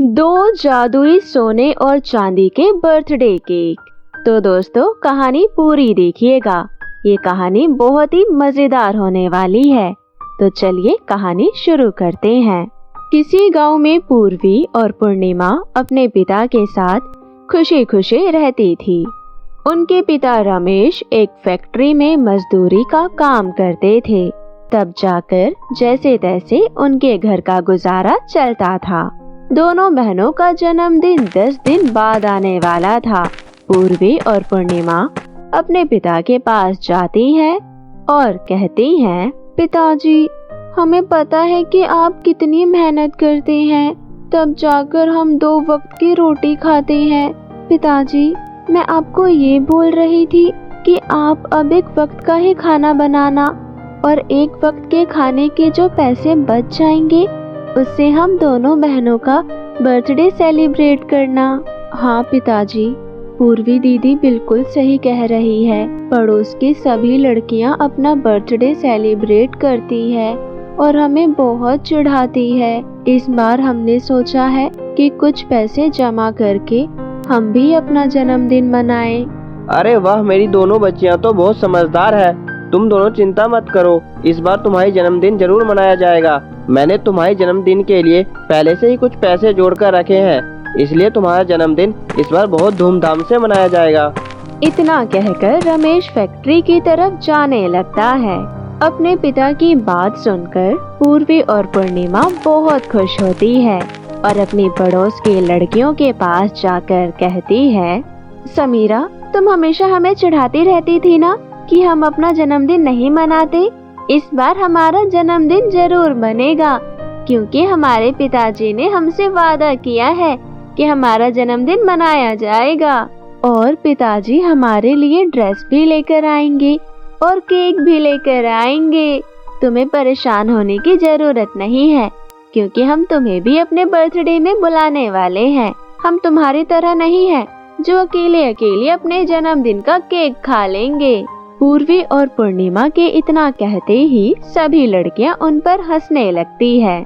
दो जादुई सोने और चांदी के बर्थडे केक। तो दोस्तों कहानी पूरी देखिएगा, ये कहानी बहुत ही मजेदार होने वाली है। तो चलिए कहानी शुरू करते हैं। किसी गांव में पूर्वी और पूर्णिमा अपने पिता के साथ खुशी खुशी रहती थी। उनके पिता रमेश एक फैक्ट्री में मजदूरी का काम करते थे। तब जाकर जैसे तैसे उनके घर का गुजारा चलता था। दोनों बहनों का जन्मदिन 10 दिन बाद आने वाला था। पूर्वी और पूर्णिमा अपने पिता के पास जाती है और कहती हैं, पिताजी, हमें पता है कि आप कितनी मेहनत करते हैं, तब जाकर हम 2 वक्त की रोटी खाते हैं। पिताजी, मैं आपको ये बोल रही थी कि आप अब 1 वक्त का ही खाना बनाना और 1 वक्त के खाने के जो पैसे बच जाएंगे उससे हम दोनों बहनों का बर्थडे सेलिब्रेट करना। हाँ पिताजी, पूर्वी दीदी बिल्कुल सही कह रही है। पड़ोस की सभी लड़कियां अपना बर्थडे सेलिब्रेट करती है और हमें बहुत चिढ़ाती है। इस बार हमने सोचा है कि कुछ पैसे जमा करके हम भी अपना जन्मदिन मनाएं। अरे वाह, मेरी दोनों बच्चियां तो बहुत समझदार है। तुम दोनों चिंता मत करो, इस बार तुम्हारी जन्मदिन जरूर मनाया जाएगा। मैंने तुम्हारे जन्मदिन के लिए पहले से ही कुछ पैसे जोड़ कर रखे हैं, इसलिए तुम्हारा जन्मदिन इस बार बहुत धूमधाम से मनाया जाएगा। इतना कहकर रमेश फैक्ट्री की तरफ जाने लगता है। अपने पिता की बात सुनकर पूर्वी और पूर्णिमा बहुत खुश होती है और अपनी पड़ोस की लड़कियों के पास जाकर कहती है, समीरा, तुम हमेशा हमें चिढ़ाती रहती थी ना कि हम अपना जन्मदिन नहीं मनाते। इस बार हमारा जन्मदिन जरूर बनेगा, क्योंकि हमारे पिताजी ने हमसे वादा किया है कि हमारा जन्मदिन मनाया जाएगा और पिताजी हमारे लिए ड्रेस भी लेकर आएंगे और केक भी लेकर आएंगे। तुम्हें परेशान होने की जरूरत नहीं है, क्योंकि हम तुम्हें भी अपने बर्थडे में बुलाने वाले हैं। हम तुम्हारी तरह नहीं हैं जो अकेले अकेले अपने जन्मदिन का केक खा लेंगे। पूर्वी और पूर्णिमा के इतना कहते ही सभी लड़कियां उन पर हंसने लगती है।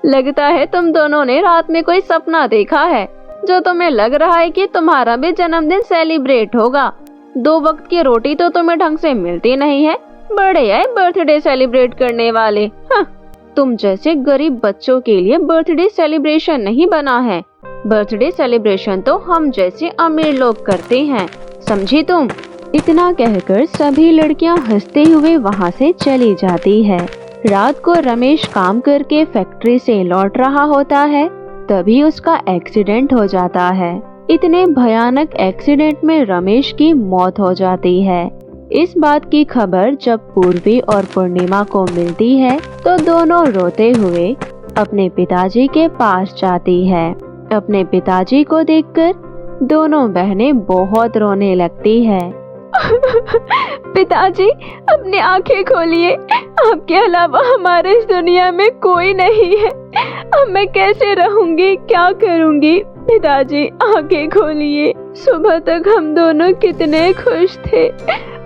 लगता है तुम दोनों ने रात में कोई सपना देखा है, जो तुम्हें लग रहा है कि तुम्हारा भी जन्मदिन सेलिब्रेट होगा। 2 वक्त की रोटी तो तुम्हें ढंग से मिलती नहीं है, बड़े आए बर्थडे सेलिब्रेट करने वाले। तुम जैसे गरीब बच्चों के लिए बर्थडे सेलिब्रेशन नहीं बना है। बर्थडे सेलिब्रेशन तो हम जैसे अमीर लोग करते हैं, समझी तुम? इतना कहकर सभी लड़कियां हंसते हुए वहां से चली जाती है। रात को रमेश काम करके फैक्ट्री से लौट रहा होता है, तभी उसका एक्सीडेंट हो जाता है। इतने भयानक एक्सीडेंट में रमेश की मौत हो जाती है। इस बात की खबर जब पूर्वी और पूर्णिमा को मिलती है तो दोनों रोते हुए अपने पिताजी के पास जाती है। अपने पिताजी को देखकर दोनों बहनें बहुत रोने लगती है। पिताजी, अपनी आंखें खोलिए, आपके अलावा हमारे इस दुनिया में कोई नहीं है। अब मैं कैसे रहूंगी, क्या करूंगी? पिताजी, आंखें खोलिए। सुबह तक हम दोनों कितने खुश थे,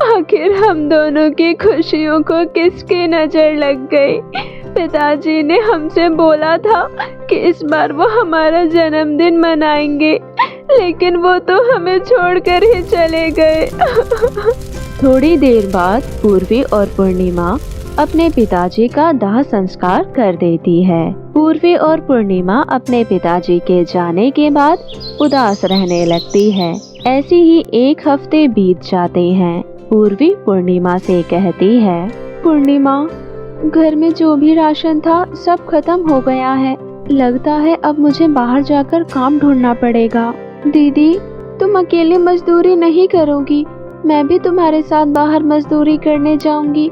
आखिर हम दोनों की खुशियों को किसकी नजर लग गई? पिताजी ने हमसे बोला था कि इस बार वो हमारा जन्मदिन मनाएंगे, लेकिन वो तो हमें छोड़कर ही चले गए। थोड़ी देर बाद पूर्वी और पूर्णिमा अपने पिताजी का दाह संस्कार कर देती है। पूर्वी और पूर्णिमा अपने पिताजी के जाने के बाद उदास रहने लगती है। ऐसे ही 1 हफ्ते बीत जाते हैं। पूर्वी पूर्णिमा से कहती है, पूर्णिमा, घर में जो भी राशन था सब खत्म हो गया है। लगता है अब मुझे बाहर जाकर काम ढूंढना पड़ेगा। दीदी, तुम अकेले मजदूरी नहीं करोगी, मैं भी तुम्हारे साथ बाहर मजदूरी करने जाऊंगी।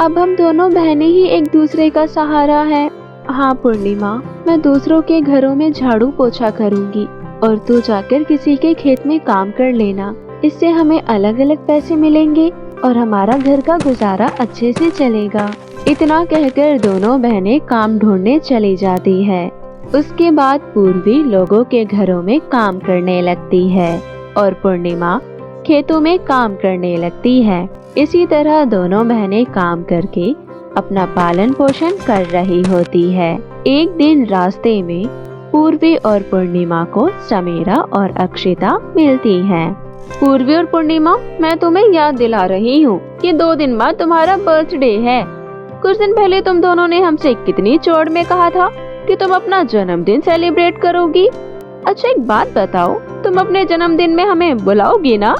अब हम दोनों बहनें ही एक दूसरे का सहारा है। हाँ पूर्णिमा, मैं दूसरों के घरों में झाड़ू पोछा करूंगी और तू जाकर किसी के खेत में काम कर लेना। इससे हमें अलग अलग पैसे मिलेंगे और हमारा घर का गुजारा अच्छे से चलेगा। इतना कहकर दोनों बहनें काम ढूंढने चली जाती है। उसके बाद पूर्वी लोगों के घरों में काम करने लगती है और पूर्णिमा खेतों में काम करने लगती है। इसी तरह दोनों बहनें काम करके अपना पालन पोषण कर रही होती है। एक दिन रास्ते में पूर्वी और पूर्णिमा को समीरा और अक्षिता मिलती हैं। पूर्वी और पूर्णिमा, मैं तुम्हें याद दिला रही हूँ कि 2 दिन बाद तुम्हारा बर्थडे है। कुछ दिन पहले तुम दोनों ने हमसे कितनी चौड़ में कहा था कि तुम अपना जन्मदिन सेलिब्रेट करोगी। अच्छा एक बात बताओ, तुम अपने जन्मदिन में हमें बुलाओगी ना?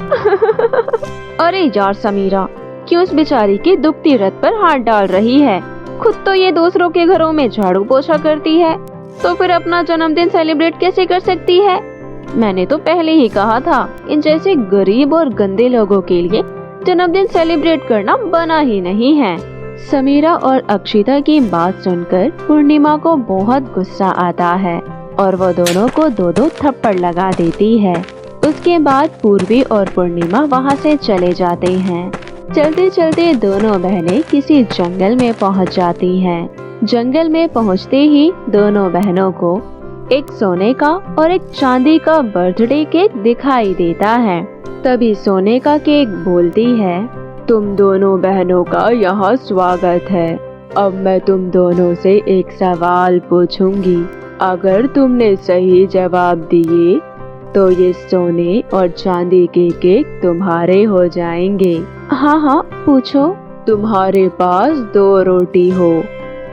अरे यार समीरा, क्यों उस बेचारी की दुखती रत पर हाथ डाल रही है? खुद तो ये दूसरों के घरों में झाड़ू पोछा करती है, तो फिर अपना जन्मदिन सेलिब्रेट कैसे कर सकती है? मैंने तो पहले ही कहा था, इन जैसे गरीब और गंदे लोगों के लिए जन्मदिन सेलिब्रेट करना बना ही नहीं है। समीरा और अक्षिता की बात सुनकर पूर्णिमा को बहुत गुस्सा आता है और वो दोनों को 2-2 थप्पड़ लगा देती है। उसके बाद पूर्वी और पूर्णिमा वहाँ से चले जाते हैं। चलते चलते दोनों बहनें किसी जंगल में पहुँच जाती हैं। जंगल में पहुँचते ही दोनों बहनों को एक सोने का और एक चांदी का बर्थडे केक दिखाई देता है। तभी सोने का केक बोलती है, तुम दोनों बहनों का यहाँ स्वागत है। अब मैं तुम दोनों से एक सवाल पूछूंगी। अगर तुमने सही जवाब दिए तो ये सोने और चांदी के केक तुम्हारे हो जाएंगे। हाँ, पूछो। तुम्हारे पास 2 रोटी हो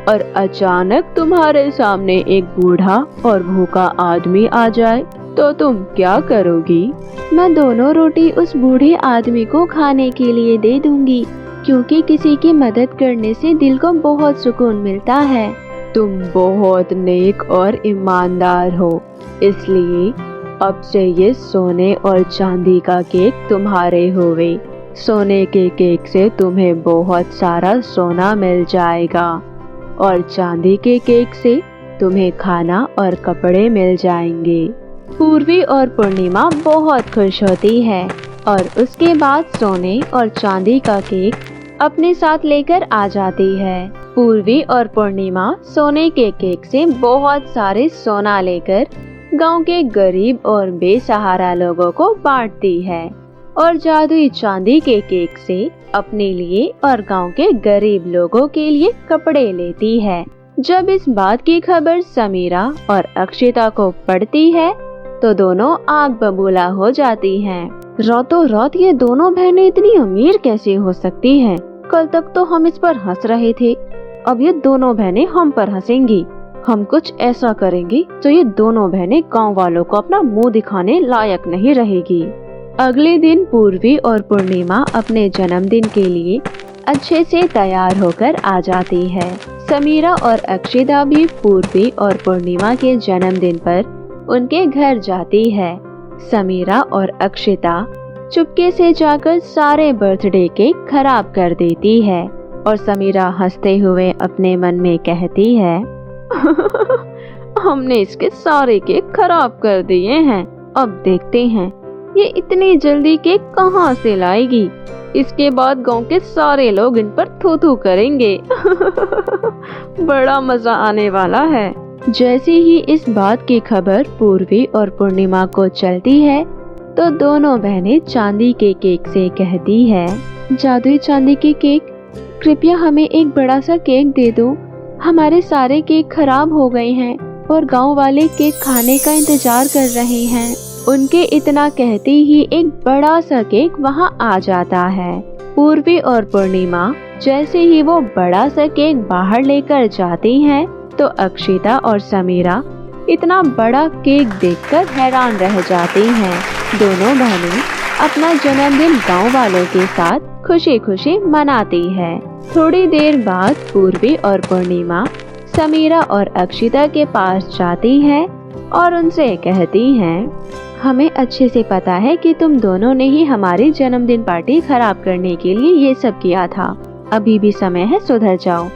और अचानक तुम्हारे सामने एक बूढ़ा और भूखा आदमी आ जाए तो तुम क्या करोगी? मैं दोनों रोटी उस बूढ़े आदमी को खाने के लिए दे दूंगी, क्योंकि किसी की मदद करने से दिल को बहुत सुकून मिलता है। तुम बहुत नेक और ईमानदार हो, इसलिए अब से ये सोने और चांदी का केक तुम्हारे होवे। सोने के केक से तुम्हें बहुत सारा सोना मिल जाएगा और चांदी के केक से तुम्हें खाना और कपड़े मिल जाएंगे। पूर्वी और पूर्णिमा बहुत खुश होती है और उसके बाद सोने और चांदी का केक अपने साथ लेकर आ जाती है। पूर्वी और पूर्णिमा सोने के केक से बहुत सारे सोना लेकर गांव के गरीब और बेसहारा लोगों को बांटती है और जादुई चांदी के केक से अपने लिए और गांव के गरीब लोगों के लिए कपड़े लेती है। जब इस बात की खबर समीरा और अक्षिता को पड़ती है तो दोनों आग बबूला हो जाती हैं। रातों रात ये दोनों बहनें इतनी अमीर कैसे हो सकती हैं? कल तक तो हम इस पर हंस रहे थे, अब ये दोनों बहनें हम पर हंसेंगी। हम कुछ ऐसा करेंगे तो ये दोनों बहनें गांव वालों को अपना मुंह दिखाने लायक नहीं रहेगी। अगले दिन पूर्वी और पूर्णिमा अपने जन्मदिन के लिए अच्छे से तैयार होकर आ जाती है। समीरा और अक्षिता भी पूर्वी और पूर्णिमा के जन्मदिन पर उनके घर जाती है। समीरा और अक्षिता चुपके से जाकर सारे बर्थडे केक खराब कर देती है और समीरा हंसते हुए अपने मन में कहती है, हमने इसके सारे केक खराब कर दिए हैं। अब देखते हैं ये इतनी जल्दी केक कहाँ से लाएगी। इसके बाद गांव के सारे लोग इन पर थू-थू करेंगे। बड़ा मजा आने वाला है। जैसे ही इस बात की खबर पूर्वी और पूर्णिमा को चलती है तो दोनों बहनें चांदी के केक से कहती है, जादुई चांदी के केक, कृपया हमें एक बड़ा सा केक दे दो। हमारे सारे केक खराब हो गए हैं और गांव वाले केक खाने का इंतजार कर रहे हैं। उनके इतना कहते ही एक बड़ा सा केक वहां आ जाता है। पूर्वी और पूर्णिमा जैसे ही वो बड़ा सा केक बाहर लेकर जाती हैं तो अक्षिता और समीरा इतना बड़ा केक देखकर हैरान रह जाती हैं। दोनों बहनें अपना जन्मदिन गांव वालों के साथ खुशी खुशी मनाती है। थोड़ी देर बाद पूर्वी और पूर्णिमा समीरा और अक्षिता के पास जाती है और उनसे कहती हैं, हमें अच्छे से पता है कि तुम दोनों ने ही हमारी जन्मदिन पार्टी खराब करने के लिए ये सब किया था। अभी भी समय है सुधर जाओ,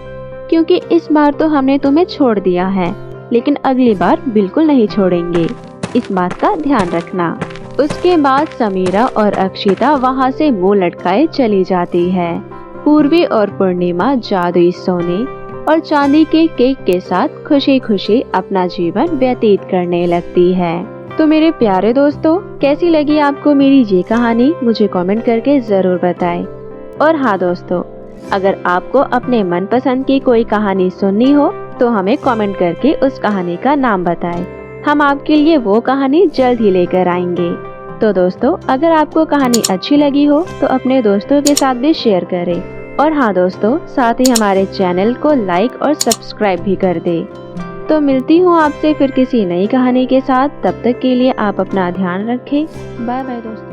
क्योंकि इस बार तो हमने तुम्हें छोड़ दिया है, लेकिन अगली बार बिल्कुल नहीं छोड़ेंगे। इस बात का ध्यान रखना। उसके बाद समीरा और अक्षिता वहाँ से मुंह लटकाए चली जाती है। पूर्वी और पूर्णिमा जादुई सोने और चांदी के केक के साथ खुशी खुशी अपना जीवन व्यतीत करने लगती है। तो मेरे प्यारे दोस्तों, कैसी लगी आपको मेरी ये कहानी? मुझे कमेंट करके जरूर बताएं। और हाँ दोस्तों, अगर आपको अपने मनपसंद की कोई कहानी सुननी हो तो हमें कमेंट करके उस कहानी का नाम बताएं। हम आपके लिए वो कहानी जल्द ही लेकर आएंगे। तो दोस्तों, अगर आपको कहानी अच्छी लगी हो तो अपने दोस्तों के साथ भी शेयर करें। और हाँ दोस्तों, साथ ही हमारे चैनल को लाइक और सब्सक्राइब भी कर दे। तो मिलती हूँ आपसे फिर किसी नई कहानी के साथ। तब तक के लिए आप अपना ध्यान रखें। बाय बाय दोस्तों।